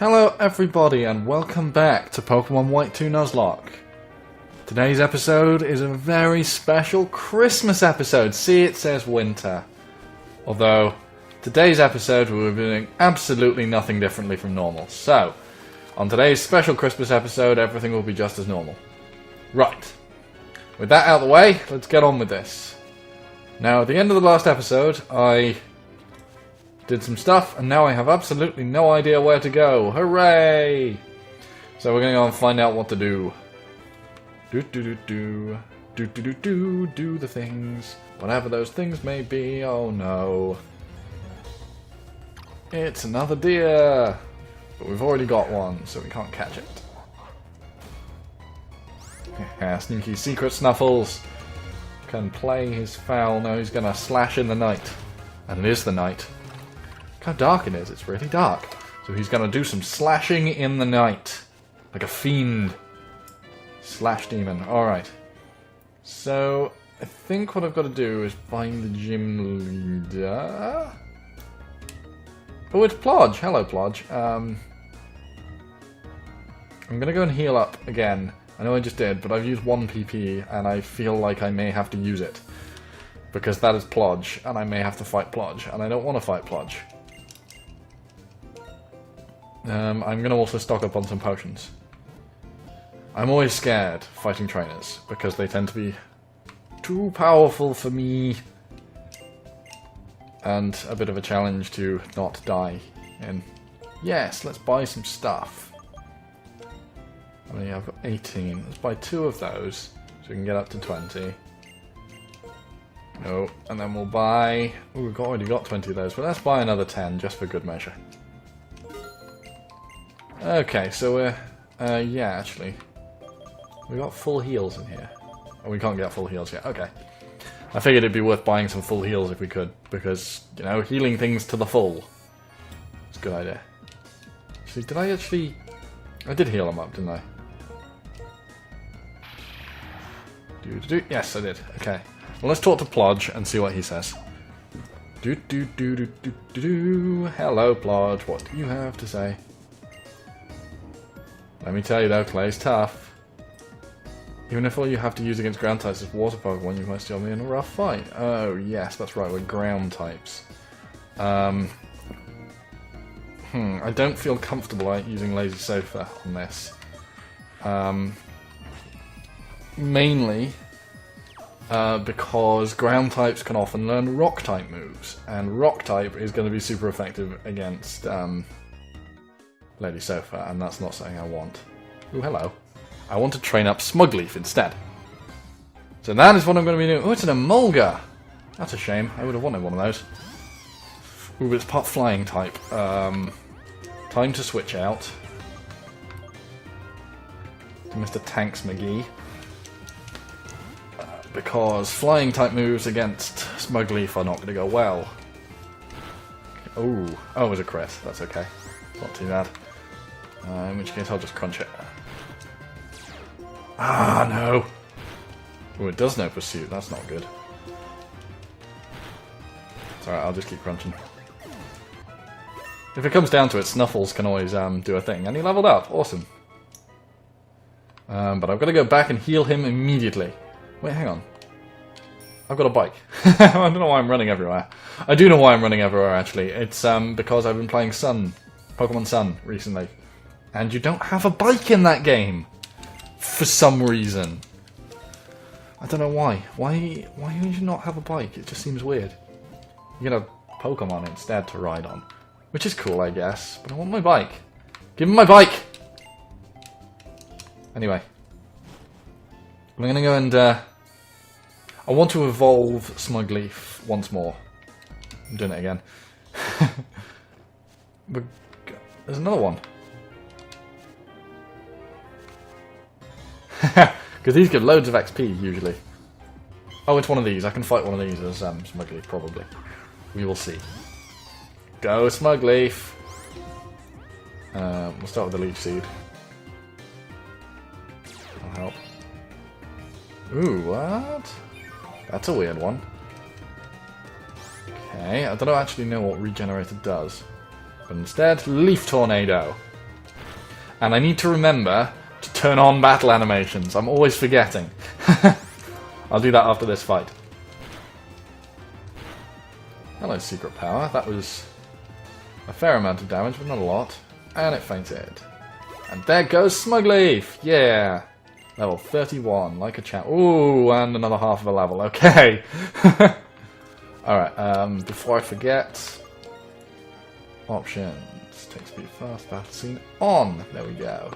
Hello everybody and welcome back to Pokemon White 2 Nuzlocke. Today's episode is a very special Christmas episode. See, it says winter. Although, today's episode we will be doing absolutely nothing differently from normal. So, on today's special Christmas episode, everything will be just as normal. Right. With that out of the way, let's get on with this. Now, at the end of the last episode, I did some stuff, and now I have absolutely no idea where to go. Hooray! So we're going to go and find out what to do. Do the things. Whatever those things may be. Oh no. It's another deer! But we've already got one, so we can't catch it. Sneaky secret Snuffles can play his foul. Now he's going to slash in the night. And it is the night. Look how dark it is. It's really dark. So he's going to do some slashing in the night. Like a fiend. Slash demon. Alright. So, I think what I've got to do is find the gym leader. Oh, it's Plodge. Hello, Plodge. I'm going to go and heal up again. I know I just did, but I've used 1 PP, and I feel like I may have to use it. Because that is Plodge, and I may have to fight Plodge, and I don't want to fight Plodge. I'm going to also stock up on some potions. I'm always scared fighting trainers, because they tend to be too powerful for me. And a bit of a challenge to not die. And yes, let's buy some stuff. I mean, I've got 18. Let's buy 2 of those, so we can get up to 20. No, and then we'll buy... Ooh, we've already got 20 of those, but let's buy another 10, just for good measure. Okay, so we're... yeah, actually. We got full heals in here. Oh, we can't get full heals yet. Okay. I figured it'd be worth buying some full heals if we could, because, you know, healing things to the full. It's a good idea. Actually, did I actually... I did heal them up, didn't I? Yes, I did. Okay. Well, let's talk to Plodge and see what he says. Hello, Plodge. What do you have to say? Let me tell you though, Clay's tough. Even if all you have to use against ground types is water Pokemon, you must still be in a rough fight. Oh, yes, that's right, we're ground types. I don't feel comfortable using Lazy Sofa on this. Mainly because ground types can often learn rock type moves, and rock type is going to be super effective against Lady Sofa, and that's not something I want. Ooh, hello. I want to train up Smugleaf instead. So that is what I'm going to be doing. Oh, it's an Emolga! That's a shame. I would have wanted one of those. Ooh, but it's part flying type. Time to switch out. To Mr. Tanks McGee. Because flying type moves against Smugleaf are not going to go well. Ooh. Oh, it was a crit. That's okay. Not too bad. In which case I'll just crunch it. Ah, no! Oh, it does know Pursuit. That's not good. It's alright, I'll just keep crunching. If it comes down to it, Snuffles can always do a thing. And he leveled up. Awesome. But I've got to go back and heal him immediately. Wait, hang on. I've got a bike. I don't know why I'm running everywhere. I do know why I'm running everywhere, actually. It's because I've been playing Pokemon Sun recently. And you don't have a bike in that game! For some reason. I don't know why. Why would you not have a bike? It just seems weird. You get a Pokemon instead to ride on. Which is cool, I guess. But I want my bike. Give me my bike! Anyway. I'm gonna go and, I want to evolve Smugleaf once more. I'm doing it again. But there's another one. Because these give loads of XP, usually. Oh, it's one of these. I can fight one of these as Smugleaf, probably. We will see. Go, Smugleaf! We'll start with the Leech Seed. That'll help. Ooh, what? That's a weird one. Okay, I don't actually know what Regenerator does. But instead, Leaf Tornado. And I need to remember to turn on battle animations. I'm always forgetting. I'll do that after this fight. Hello, Secret Power. That was a fair amount of damage, but not a lot. And it fainted. And there goes Smugleaf! Yeah! Level 31, like a champ. Ooh, and another half of a level. Okay! Alright, before I forget... Options. Take speed fast, battle scene on! There we go.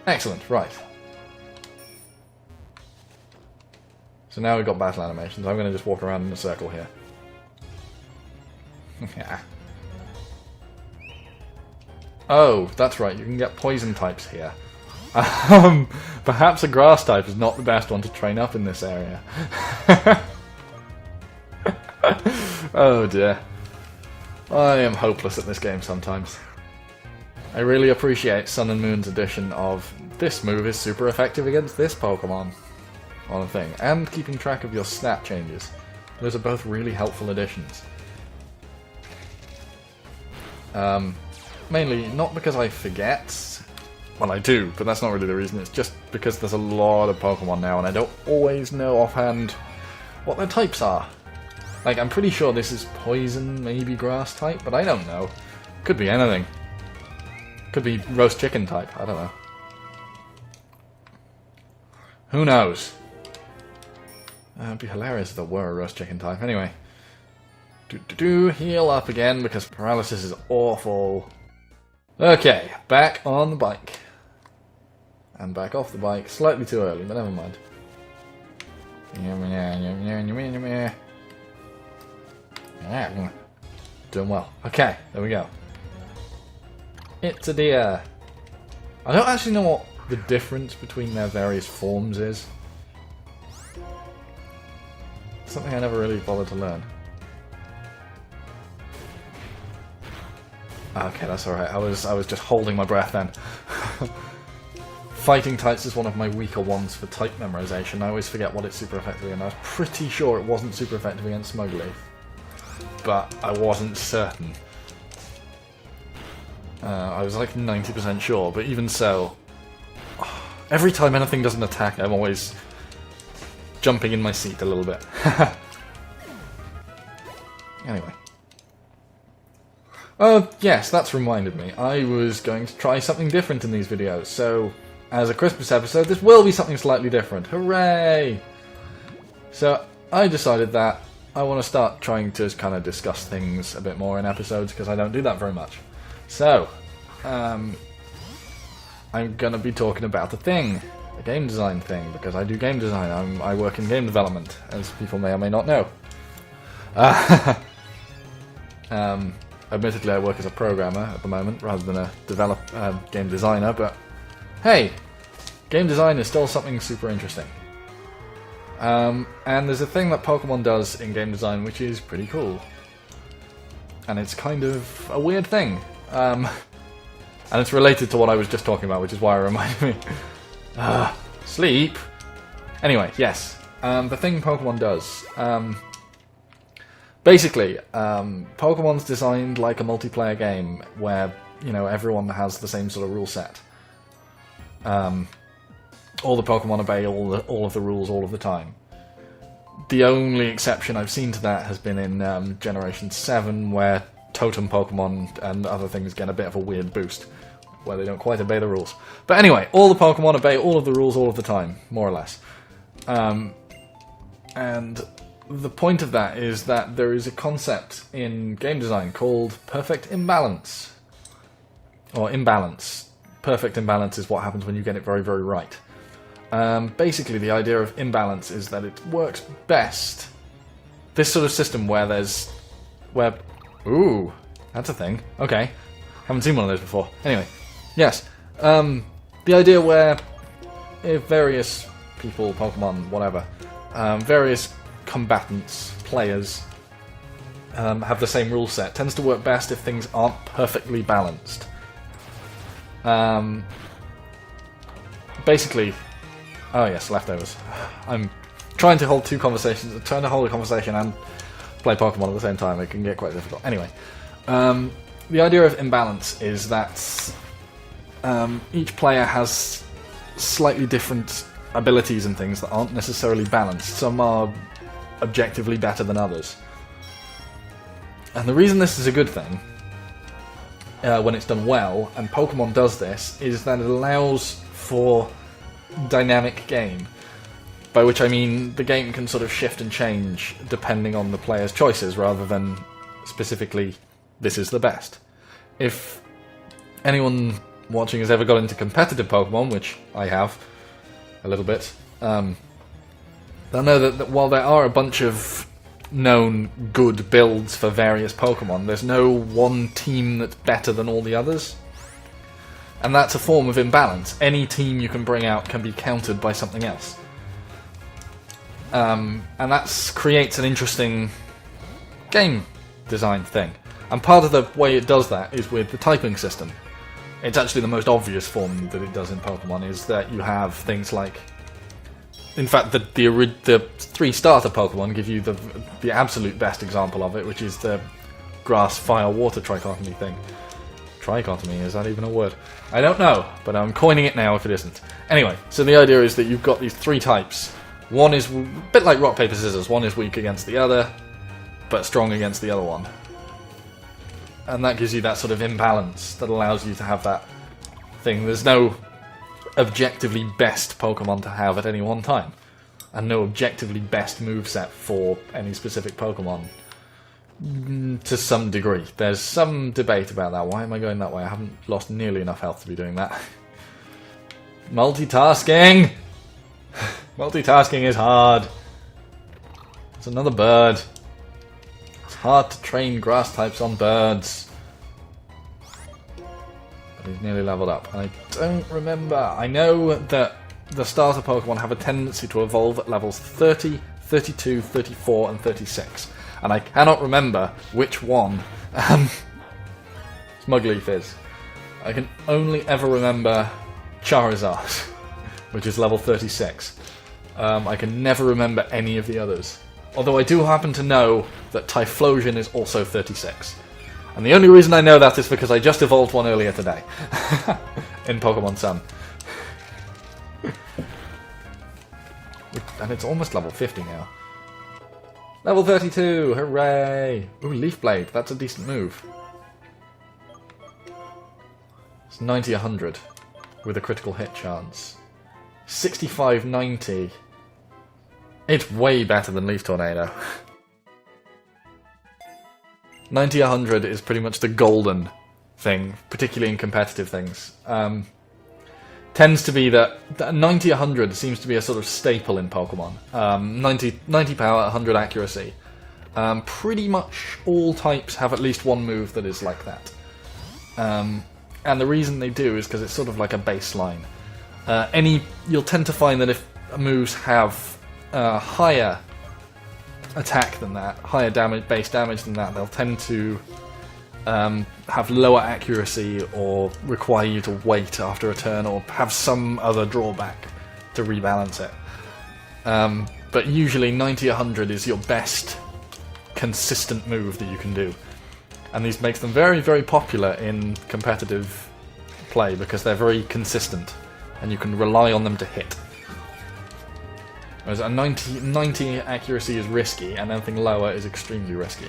Excellent, right. So now we've got battle animations. I'm going to just walk around in a circle here. Yeah. Oh, that's right, you can get poison types here. Perhaps a grass type is not the best one to train up in this area. Oh dear. I am hopeless at this game sometimes. I really appreciate Sun and Moon's addition of this move is super effective against this Pokemon on a thing, and keeping track of your stat changes. Those are both really helpful additions. Mainly not because I forget, well I do, but that's not really the reason, it's just because there's a lot of Pokemon now and I don't always know offhand what their types are. Like, I'm pretty sure this is poison, maybe grass type, but I don't know. Could be anything. Could be roast chicken type, I don't know. Who knows? It'd be hilarious if there were a roast chicken type. Anyway. Heal up again, because paralysis is awful. Okay, back on the bike. And back off the bike. Slightly too early, but never mind. Doing well. Okay, there we go. It's a deer. I don't actually know what the difference between their various forms is. Something I never really bothered to learn. Okay, that's alright. I was just holding my breath then. Fighting types is one of my weaker ones for type memorization. I always forget what it's super effective against. I was pretty sure it wasn't super effective against Smugleaf, but I wasn't certain. I was like 90% sure, but even so, every time anything doesn't attack, I'm always jumping in my seat a little bit. Anyway. Oh, yes, that's reminded me. I was going to try something different in these videos, so as a Christmas episode, this will be something slightly different. Hooray! So, I decided that I want to start trying to kind of discuss things a bit more in episodes, because I don't do that very much. So, I'm going to be talking about a thing, a game design thing, because I do game design. I work in game development, as people may or may not know. Admittedly, I work as a programmer at the moment, rather than a game designer, but hey, game design is still something super interesting. And there's a thing that Pokemon does in game design which is pretty cool. And it's kind of a weird thing. And it's related to what I was just talking about, which is why it reminded me. Sleep! Anyway, yes. The thing Pokemon does. Basically, Pokemon's designed like a multiplayer game where, you know, everyone has the same sort of rule set. All the Pokemon obey all of the rules all of the time. The only exception I've seen to that has been in Generation 7, where Totem Pokemon and other things get a bit of a weird boost, where they don't quite obey the rules. But anyway, all the Pokemon obey all of the rules all of the time, more or less. And the point of that is that there is a concept in game design called perfect imbalance. Or imbalance. Perfect imbalance is what happens when you get it very, very right. Basically, the idea of imbalance is that it works best. This sort of system where ooh, that's a thing. Okay. Haven't seen one of those before. Anyway, yes. The idea where if various people, Pokemon, whatever, various combatants, players, have the same rule set, tends to work best if things aren't perfectly balanced. Basically, oh yes, leftovers. I'm trying to hold two conversations, trying to hold a conversation and play Pokemon at the same time. It can get quite difficult. Anyway, the idea of imbalance is that each player has slightly different abilities and things that aren't necessarily balanced. Some are objectively better than others. And the reason this is a good thing, when it's done well, and Pokemon does this, is that it allows for dynamic game. By which I mean the game can sort of shift and change depending on the player's choices, rather than specifically, this is the best. If anyone watching has ever got into competitive Pokemon, which I have, a little bit, they'll know that while there are a bunch of known good builds for various Pokemon, there's no one team that's better than all the others. And that's a form of imbalance. Any team you can bring out can be countered by something else. And that creates an interesting game design thing. And part of the way it does that is with the typing system. It's actually the most obvious form that it does in Pokemon, is that you have things like... In fact, the 3 starter Pokemon give you the absolute best example of it, which is the grass, fire, water trichotomy thing. Trichotomy, is that even a word? I don't know, but I'm coining it now if it isn't. Anyway, so the idea is that you've got these 3 types. One is a bit like rock, paper, scissors. One is weak against the other, but strong against the other one. And that gives you that sort of imbalance that allows you to have that thing. There's no objectively best Pokemon to have at any one time, and no objectively best moveset for any specific Pokemon. To some degree. There's some debate about that. Why am I going that way? I haven't lost nearly enough health to be doing that. Multitasking! Multitasking is hard. It's another bird. It's hard to train grass types on birds. But he's nearly leveled up. I don't remember. I know that the starter Pokemon have a tendency to evolve at levels 30, 32, 34, and 36. And I cannot remember which one Smugleaf is. I can only ever remember Charizard, which is level 36. I can never remember any of the others. Although I do happen to know that Typhlosion is also 36. And the only reason I know that is because I just evolved one earlier today. In Pokemon Sun. And it's almost level 50 now. Level 32! Hooray! Ooh, Leaf Blade. That's a decent move. It's 90-100 with a critical hit chance. 65-90. It's way better than Leaf Tornado. 90-100 is pretty much the golden thing, particularly in competitive things. Tends to be that 90-100 seems to be a sort of staple in Pokemon. 90 power, 100 accuracy. Pretty much all types have at least one move that is like that. And the reason they do is because it's sort of like a baseline. You'll tend to find that if moves have higher attack than that, higher base damage than that, they'll tend to have lower accuracy or require you to wait after a turn or have some other drawback to rebalance it. But usually 90-100 is your best consistent move that you can do. And these makes them very, very popular in competitive play because they're very consistent and you can rely on them to hit. Whereas a 90 accuracy is risky and anything lower is extremely risky.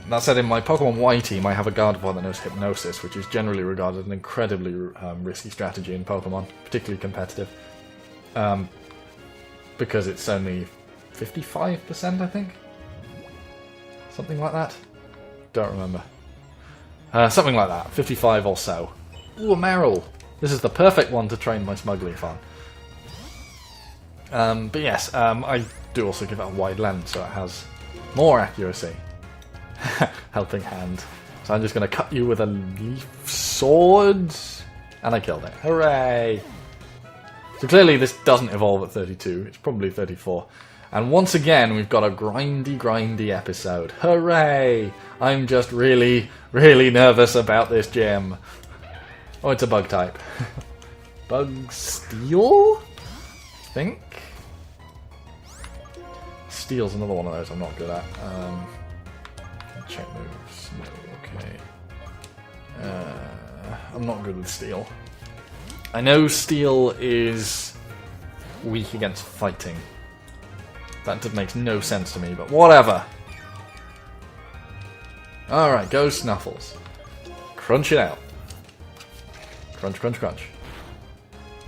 That said, in my Pokemon Y team, I have a Gardevoir that knows Hypnosis, which is generally regarded as an incredibly risky strategy in Pokemon, particularly competitive. Because it's only 55%, I think? Something like that? Don't remember. Something like that, 55 or so. Ooh, a Marill! This is the perfect one to train my Smugleaf on. But yes, I do also give it a wide lens, so it has more accuracy. Helping hand. So I'm just going to cut you with a leaf sword. And I killed it. Hooray! So clearly this doesn't evolve at 32. It's probably 34. And once again, we've got a grindy episode. Hooray! I'm just really, really nervous about this gym. Oh, it's a bug type. Bug Steel? I think? Steel's another one of those I'm not good at. Check moves. No, okay. I'm not good with steel. I know steel is weak against fighting. That makes no sense to me, but whatever. Alright, go Snuffles. Crunch it out. Crunch, crunch, crunch.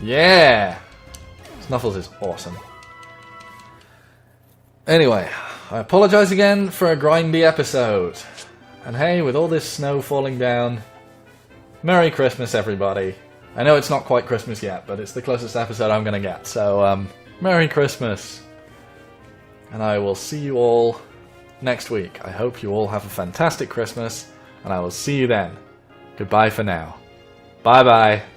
Yeah! Snuffles is awesome. Anyway, I apologise again for a grindy episode. And hey, with all this snow falling down, Merry Christmas, everybody. I know it's not quite Christmas yet, but it's the closest episode I'm going to get. So, Merry Christmas. And I will see you all next week. I hope you all have a fantastic Christmas, and I will see you then. Goodbye for now. Bye-bye.